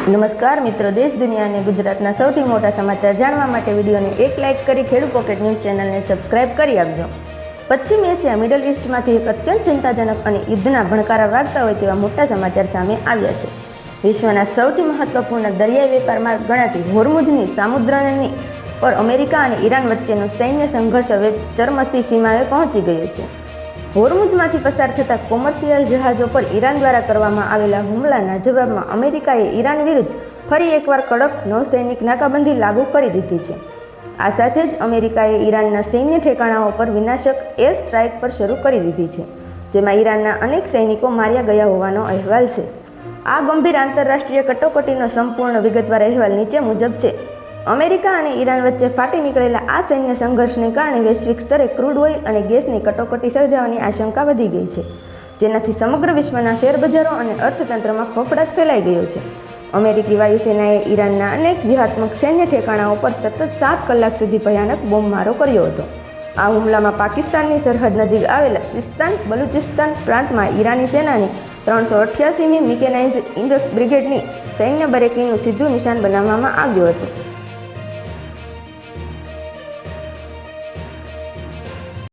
નમસ્કાર મિત્રો, દેશ દુનિયા અને ગુજરાતના સૌથી મોટા સમાચાર જાણવા માટે વિડીયોને એક લાઇક કરી ખેડૂત પોકેટ ન્યૂઝ ચેનલને સબસ્ક્રાઇબ કરી આપજો. પશ્ચિમ એશિયા મિડલ ઇસ્ટમાંથી એક અત્યંત ચિંતાજનક અને યુદ્ધના ભણકારા વાગતા હોય તેવા મોટા સમાચાર સામે આવ્યા છે. વિશ્વના સૌથી મહત્વપૂર્ણ દરિયાઈ વેપાર માર્ગ ગણાતી હોર્મુઝની સામુદ્રની પર અમેરિકા અને ઈરાન વચ્ચેનો સૈન્ય સંઘર્ષ હવે ચરમસી સીમાએ પહોંચી ગયો છે. હોર્મુઝમાંથી પસાર થતા કોમર્શિયલ જહાજો પર ઈરાન દ્વારા કરવામાં આવેલા હુમલાના જવાબમાં અમેરિકાએ ઈરાન વિરુદ્ધ ફરી એકવાર કડક નૌસૈનિક નાકાબંધી લાગુ કરી દીધી છે. આ સાથે જ અમેરિકાએ ઈરાનના સૈન્ય ઠેકાણાઓ પર વિનાશક એર સ્ટ્રાઇક પર શરૂ કરી દીધી છે, જેમાં ઈરાનના અનેક સૈનિકો માર્યા ગયા હોવાનો અહેવાલ છે. આ ગંભીર આંતરરાષ્ટ્રીય કટોકટીનો સંપૂર્ણ વિગતવાર અહેવાલ નીચે મુજબ છે. અમેરિકા અને ઈરાન વચ્ચે ફાટી નીકળેલા આ સૈન્ય સંઘર્ષને કારણે વૈશ્વિક સ્તરે ક્રૂડ ઓઇલ અને ગેસની કટોકટી સર્જાવાની આશંકા વધી ગઈ છે, જેનાથી સમગ્ર વિશ્વના શેરબજારો અને અર્થતંત્રમાં ફફડાટ ફેલાઈ ગયો છે. અમેરિકી વાયુસેનાએ ઈરાનના અનેક વ્યૂહાત્મક સૈન્ય ઠેકાણાઓ પર સતત 7 કલાક સુધી ભયાનક બોમ્બમારો કર્યો હતો. આ હુમલામાં પાકિસ્તાનની સરહદ નજીક આવેલા સિસ્તાન બલુચિસ્તાન પ્રાંતમાં ઈરાની સેનાની 388મી મિકેનાઇઝ્ડ બ્રિગેડની સૈન્ય બેરેકનું સીધું નિશાન બનાવવામાં આવ્યું હતું.